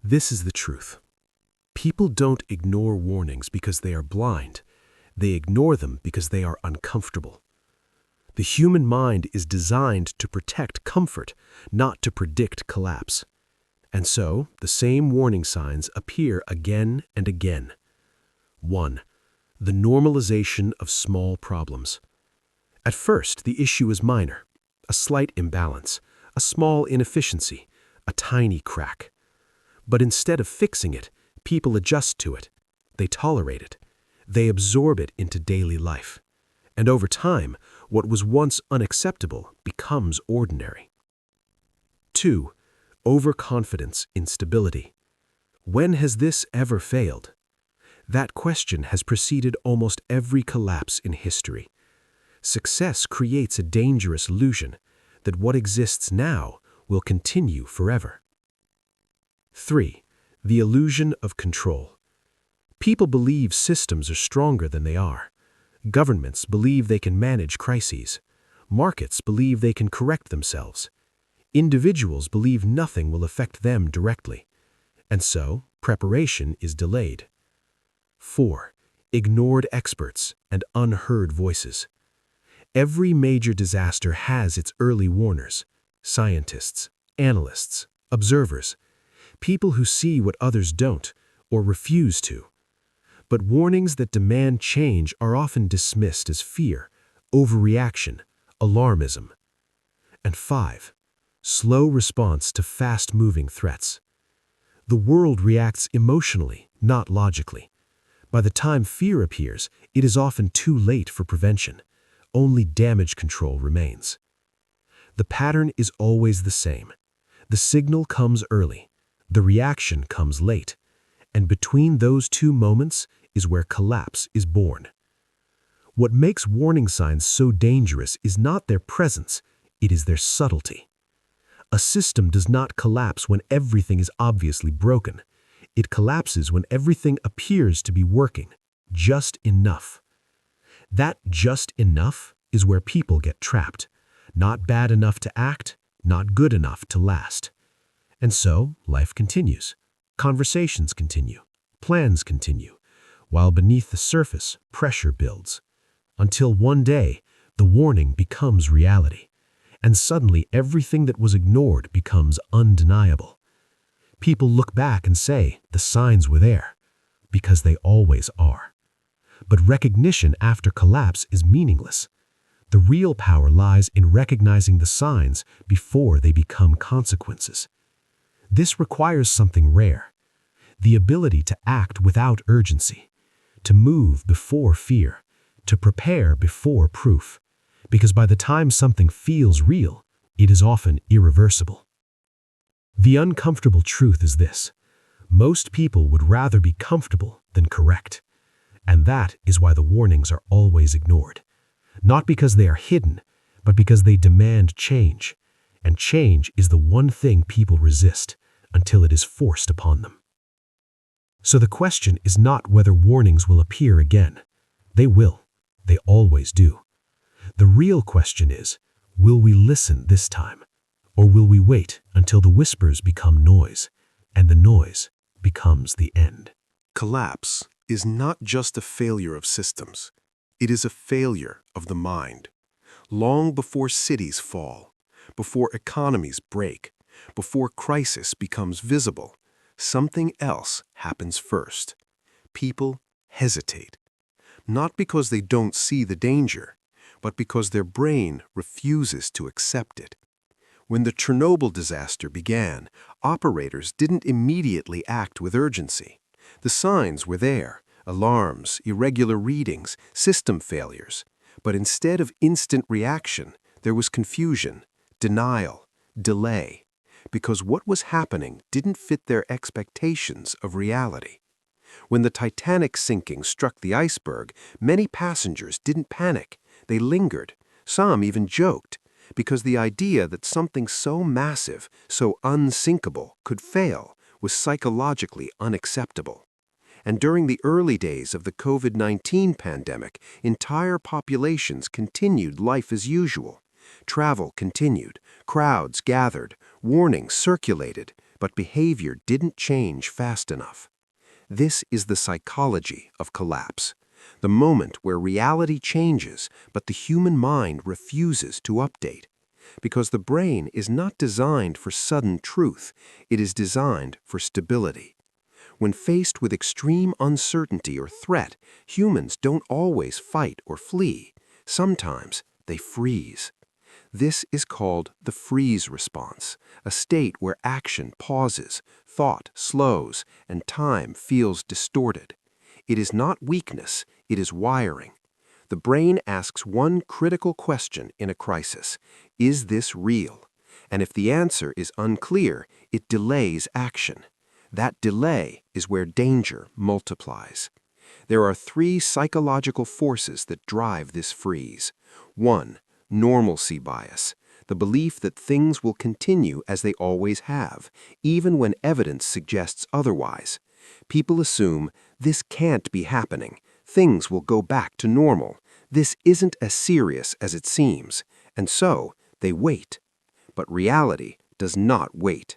This is the truth. People don't ignore warnings because they are blind. They ignore them because they are uncomfortable. The human mind is designed to protect comfort, not to predict collapse. And so, the same warning signs appear again and again. 1. The normalization of small problems. At first, the issue is minor: a slight imbalance, a small inefficiency, a tiny crack. But instead of fixing it, people adjust to it. They tolerate it. They absorb it into daily life. And over time, what was once unacceptable becomes ordinary. 2. Overconfidence in stability. When has this ever failed? That question has preceded almost every collapse in history. Success creates a dangerous illusion that what exists now will continue forever. 3. The illusion of control. People believe systems are stronger than they are. Governments believe they can manage crises. Markets believe they can correct themselves. Individuals believe nothing will affect them directly. And so, preparation is delayed. 4. Ignored experts and unheard voices. Every major disaster has its early warners: scientists, analysts, observers, people who see what others don't or refuse to. But warnings that demand change are often dismissed as fear, overreaction, alarmism. And 5. Slow response to fast-moving threats. The world reacts emotionally, not logically. By the time fear appears, it is often too late for prevention. Only damage control remains. The pattern is always the same. The signal comes early, the reaction comes late, and between those two moments is where collapse is born. What makes warning signs so dangerous is not their presence, it is their subtlety. A system does not collapse when everything is obviously broken. It collapses when everything appears to be working, just enough. That just enough is where people get trapped. Not bad enough to act, not good enough to last. And so, life continues. Conversations continue. Plans continue. While beneath the surface, pressure builds. Until one day, the warning becomes reality. And suddenly everything that was ignored becomes undeniable. People look back and say, the signs were there, because they always are. But recognition after collapse is meaningless. The real power lies in recognizing the signs before they become consequences. This requires something rare, the ability to act without urgency, to move before fear, to prepare before proof, because by the time something feels real, it is often irreversible. The uncomfortable truth is this: most people would rather be comfortable than correct. And that is why the warnings are always ignored. Not because they are hidden, but because they demand change. And change is the one thing people resist until it is forced upon them. So the question is not whether warnings will appear again. They will. They always do. The real question is, will we listen this time? Or will we wait until the whispers become noise, and the noise becomes the end? Collapse is not just a failure of systems. It is a failure of the mind. Long before cities fall, before economies break, before crisis becomes visible, something else happens first. People hesitate. Not because they don't see the danger, but because their brain refuses to accept it. When the Chernobyl disaster began, operators didn't immediately act with urgency. The signs were there: alarms, irregular readings, system failures. But instead of instant reaction, there was confusion, denial, delay, because what was happening didn't fit their expectations of reality. When the Titanic sinking struck the iceberg, many passengers didn't panic. They lingered. Some even joked, because the idea that something so massive, so unsinkable, could fail was psychologically unacceptable. And during the early days of the COVID-19 pandemic, entire populations continued life as usual. Travel continued, crowds gathered, warnings circulated, but behavior didn't change fast enough. This is the psychology of collapse. The moment where reality changes, but the human mind refuses to update. Because the brain is not designed for sudden truth, it is designed for stability. When faced with extreme uncertainty or threat, humans don't always fight or flee. Sometimes they freeze. This is called the freeze response, a state where action pauses, thought slows, and time feels distorted. It is not weakness, it is wiring. The brain asks one critical question in a crisis: is this real? And if the answer is unclear, it delays action. That delay is where danger multiplies. There are 3 psychological forces that drive this freeze. 1. Normalcy bias, the belief that things will continue as they always have, even when evidence suggests otherwise. People assume, this can't be happening. Things will go back to normal. This isn't as serious as it seems. And so, they wait. But reality does not wait.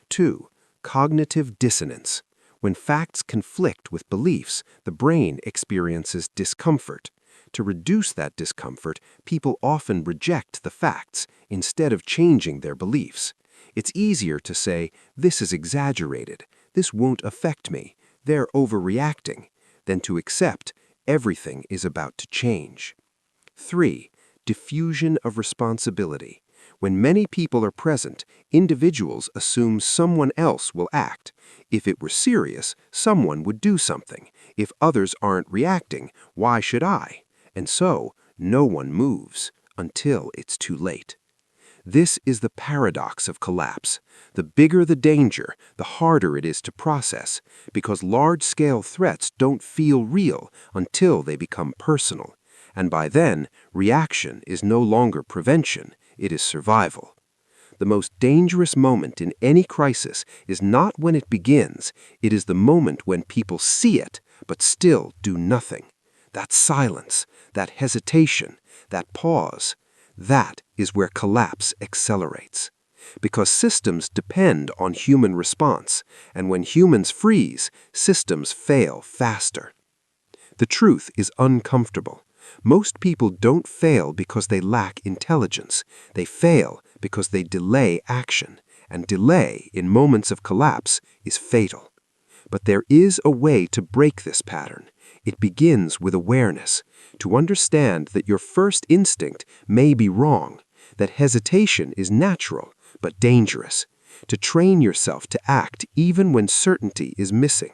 2. Cognitive dissonance. When facts conflict with beliefs, the brain experiences discomfort. To reduce that discomfort, people often reject the facts instead of changing their beliefs. It's easier to say, "This is exaggerated. This won't affect me. They're overreacting," than to accept everything is about to change. 3. Diffusion of responsibility. When many people are present, individuals assume someone else will act. If it were serious, someone would do something. If others aren't reacting, why should I? And so, no one moves until it's too late. This is the paradox of collapse. The bigger the danger, the harder it is to process, because large-scale threats don't feel real until they become personal. And by then, reaction is no longer prevention, it is survival. The most dangerous moment in any crisis is not when it begins, it is the moment when people see it, but still do nothing. That silence, that hesitation, that pause, that is where collapse accelerates. Because systems depend on human response, and when humans freeze, systems fail faster. The truth is uncomfortable. Most people don't fail because they lack intelligence. They fail because they delay action, and delay in moments of collapse is fatal. But there is a way to break this pattern. It begins with awareness, to understand that your first instinct may be wrong, that hesitation is natural but dangerous, to train yourself to act even when certainty is missing,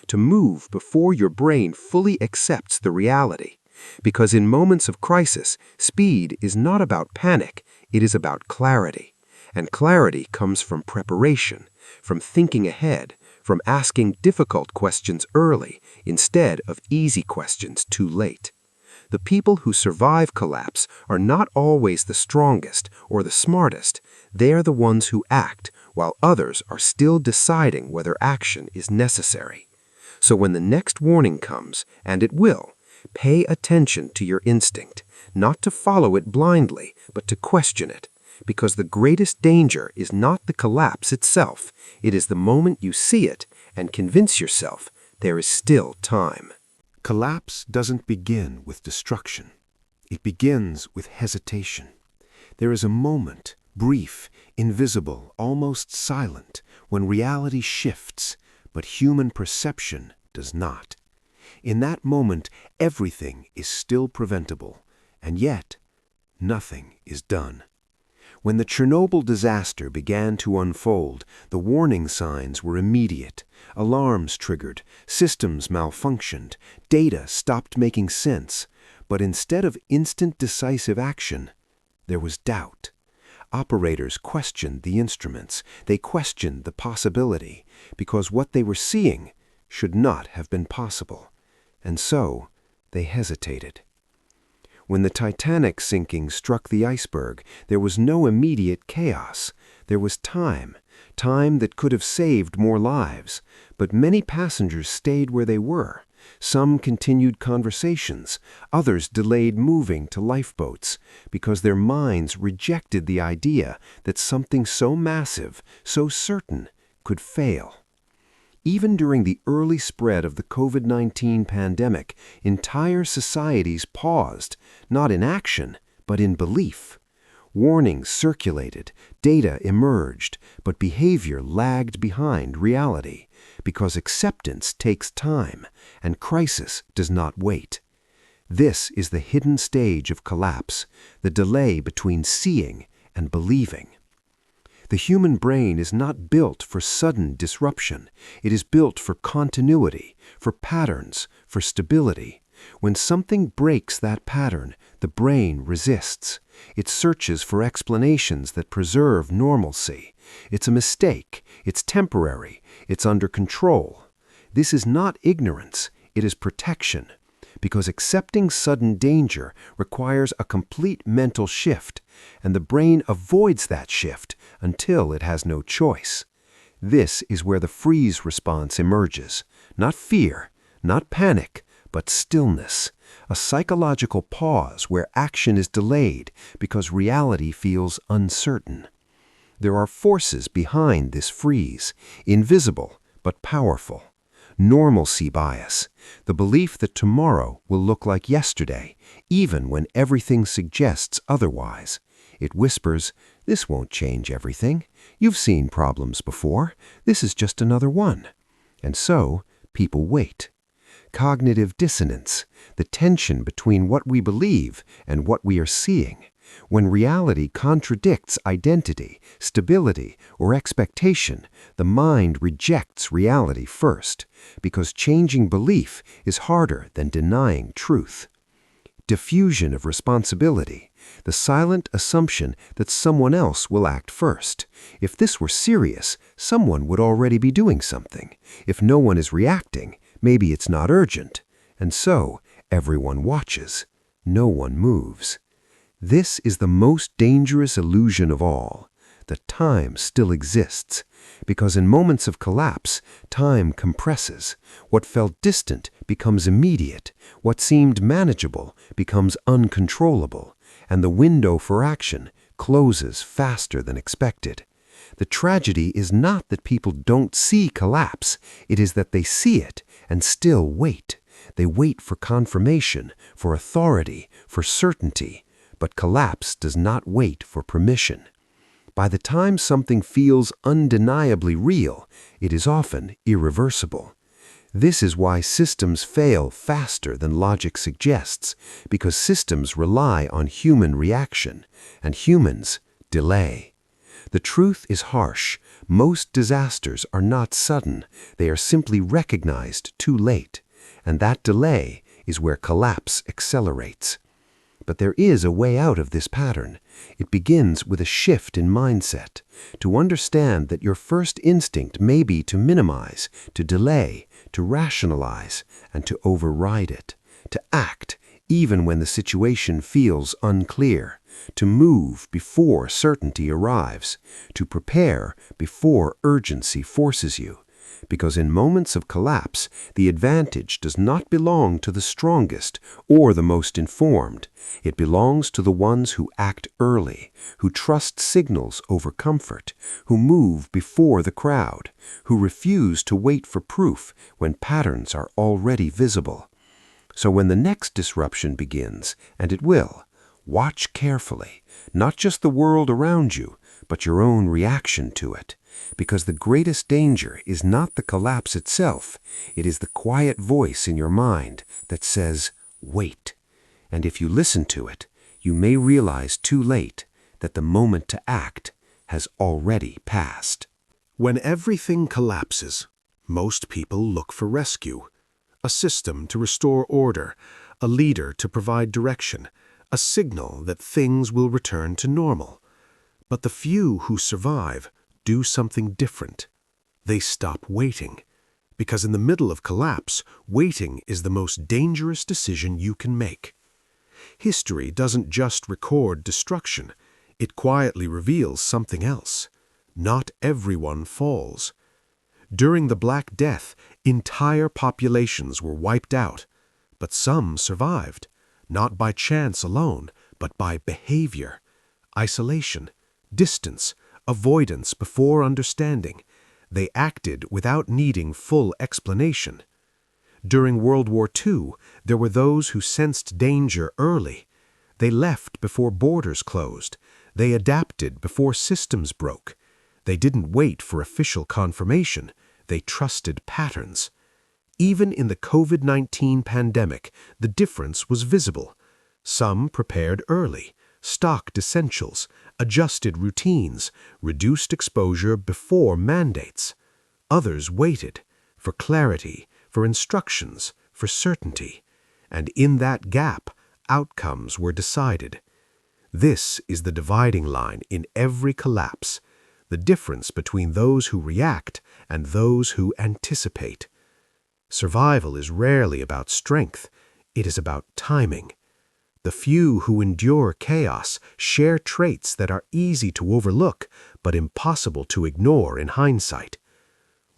to move before your brain fully accepts the reality. Because in moments of crisis, speed is not about panic, it is about clarity. And clarity comes from preparation, from thinking ahead, from asking difficult questions early instead of easy questions too late. The people who survive collapse are not always the strongest or the smartest. They are the ones who act, while others are still deciding whether action is necessary. So when the next warning comes, and it will, pay attention to your instinct, not to follow it blindly, but to question it. Because the greatest danger is not the collapse itself, it is the moment you see it and convince yourself there is still time. Collapse doesn't begin with destruction. It begins with hesitation. There is a moment, brief, invisible, almost silent, when reality shifts, but human perception does not. In that moment, everything is still preventable, and yet, nothing is done. When the Chernobyl disaster began to unfold, the warning signs were immediate. Alarms triggered, systems malfunctioned, data stopped making sense. But instead of instant decisive action, there was doubt. Operators questioned the instruments. They questioned the possibility, because what they were seeing should not have been possible. And so, they hesitated. When the Titanic sinking struck the iceberg, there was no immediate chaos. There was time that could have saved more lives. But many passengers stayed where they were. Some continued conversations. Others delayed moving to lifeboats because their minds rejected the idea that something so massive, so certain, could fail. Even during the early spread of the COVID-19 pandemic, entire societies paused, not in action, but in belief. Warnings circulated, data emerged, but behavior lagged behind reality, because acceptance takes time, and crisis does not wait. This is the hidden stage of collapse, the delay between seeing and believing. The human brain is not built for sudden disruption. It is built for continuity, for patterns, for stability. When something breaks that pattern, the brain resists. It searches for explanations that preserve normalcy. It's a mistake. It's temporary. It's under control. This is not ignorance. It is protection. Because accepting sudden danger requires a complete mental shift, and the brain avoids that shift until it has no choice. This is where the freeze response emerges. Not fear, not panic, but stillness. A psychological pause where action is delayed because reality feels uncertain. There are forces behind this freeze, invisible but powerful. Normalcy bias, the belief that tomorrow will look like yesterday, even when everything suggests otherwise. It whispers, "This won't change everything. You've seen problems before. This is just another one." And so, people wait. Cognitive dissonance, the tension between what we believe and what we are seeing. When reality contradicts identity, stability, or expectation, the mind rejects reality first, because changing belief is harder than denying truth. Diffusion of responsibility, the silent assumption that someone else will act first. If this were serious, someone would already be doing something. If no one is reacting, maybe it's not urgent. And so, everyone watches. No one moves. This is the most dangerous illusion of all. That time still exists, because in moments of collapse, time compresses. What felt distant becomes immediate. What seemed manageable becomes uncontrollable, and the window for action closes faster than expected. The tragedy is not that people don't see collapse. It is that they see it and still wait. They wait for confirmation, for authority, for certainty. But collapse does not wait for permission. By the time something feels undeniably real, it is often irreversible. This is why systems fail faster than logic suggests, because systems rely on human reaction, and humans delay. The truth is harsh. Most disasters are not sudden. They are simply recognized too late, and that delay is where collapse accelerates. But there is a way out of this pattern. It begins with a shift in mindset, to understand that your first instinct may be to minimize, to delay, to rationalize, and to override it, to act even when the situation feels unclear, to move before certainty arrives, to prepare before urgency forces you. Because in moments of collapse, the advantage does not belong to the strongest or the most informed. It belongs to the ones who act early, who trust signals over comfort, who move before the crowd, who refuse to wait for proof when patterns are already visible. So when the next disruption begins, and it will, watch carefully, not just the world around you, but your own reaction to it. Because the greatest danger is not the collapse itself, it is the quiet voice in your mind that says, "Wait." And if you listen to it, you may realize too late that the moment to act has already passed. When everything collapses, most people look for rescue. A system to restore order, a leader to provide direction, a signal that things will return to normal. But the few who survive do something different. They stop waiting. Because in the middle of collapse, waiting is the most dangerous decision you can make. History doesn't just record destruction. It quietly reveals something else. Not everyone falls. During the Black Death, entire populations were wiped out. But some survived, not by chance alone, but by behavior, isolation, distance, avoidance before understanding. They acted without needing full explanation. During World War II, there were those who sensed danger early. They left before borders closed. They adapted before systems broke. They didn't wait for official confirmation. They trusted patterns. Even in the COVID-19 pandemic, the difference was visible. Some prepared early, stocked essentials, adjusted routines, reduced exposure before mandates. Others waited for clarity, for instructions, for certainty. And in that gap, outcomes were decided. This is the dividing line in every collapse, the difference between those who react and those who anticipate. Survival is rarely about strength. It is about timing. The few who endure chaos share traits that are easy to overlook but impossible to ignore in hindsight.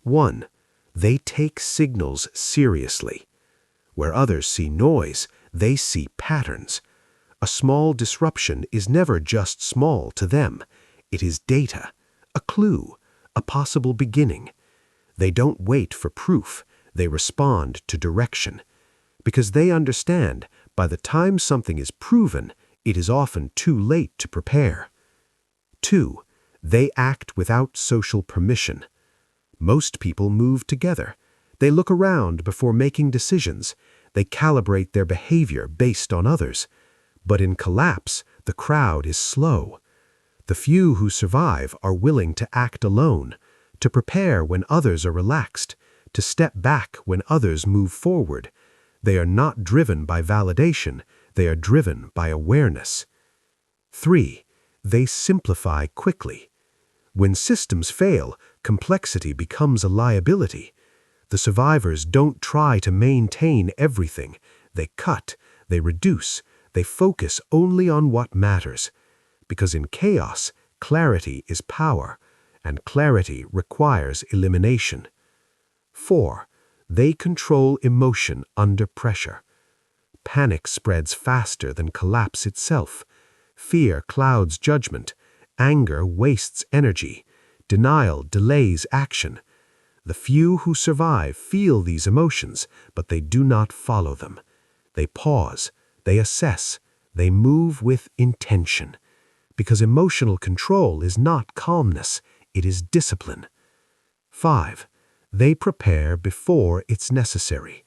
1. They take signals seriously. Where others see noise, they see patterns. A small disruption is never just small to them. It is data, a clue, a possible beginning. They don't wait for proof. They respond to direction. Because they understand, by the time something is proven, it is often too late to prepare. 2. They act without social permission. Most people move together. They look around before making decisions. They calibrate their behavior based on others. But in collapse, the crowd is slow. The few who survive are willing to act alone, to prepare when others are relaxed, to step back when others move forward. They are not driven by validation, they are driven by awareness. 3. They simplify quickly. When systems fail, complexity becomes a liability. The survivors don't try to maintain everything. They cut, they reduce, they focus only on what matters. Because in chaos, clarity is power, and clarity requires elimination. 4. They control emotion under pressure. Panic spreads faster than collapse itself. Fear clouds judgment. Anger wastes energy. Denial delays action. The few who survive feel these emotions, but they do not follow them. They pause, they assess, they move with intention. Because emotional control is not calmness, it is discipline. 5. They prepare before it's necessary.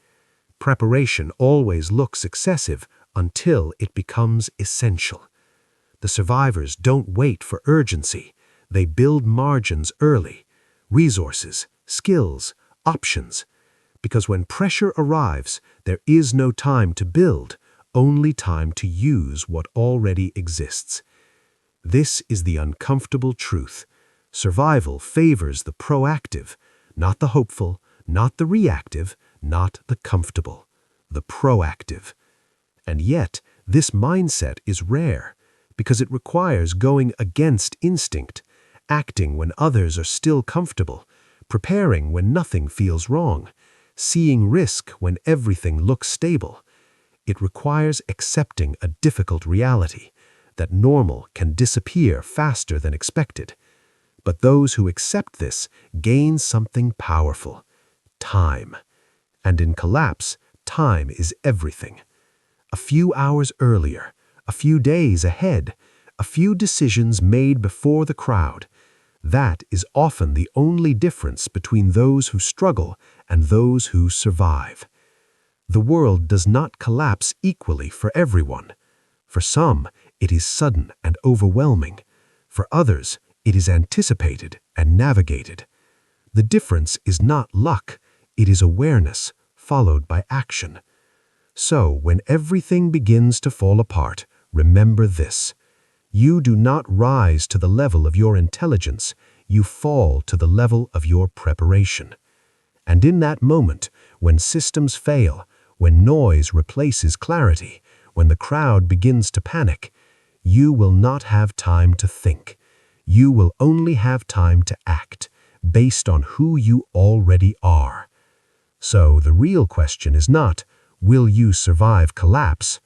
Preparation always looks excessive until it becomes essential. The survivors don't wait for urgency. They build margins early, resources, skills, options. Because when pressure arrives, there is no time to build, only time to use what already exists. This is the uncomfortable truth. Survival favors the proactive, not the hopeful, not the reactive, not the comfortable, the proactive. And yet, this mindset is rare, because it requires going against instinct, acting when others are still comfortable, preparing when nothing feels wrong, seeing risk when everything looks stable. It requires accepting a difficult reality, that normal can disappear faster than expected. But those who accept this gain something powerful: time. And in collapse, time is everything. A few hours earlier, a few days ahead, a few decisions made before the crowd. That is often the only difference between those who struggle and those who survive. The world does not collapse equally for everyone. For some, it is sudden and overwhelming. For others, it is anticipated and navigated. The difference is not luck, it is awareness followed by action. So, when everything begins to fall apart, remember this: you do not rise to the level of your intelligence, you fall to the level of your preparation. And in that moment, when systems fail, when noise replaces clarity, when the crowd begins to panic, you will not have time to think. You will only have time to act, based on who you already are. So the real question is not, will you survive collapse,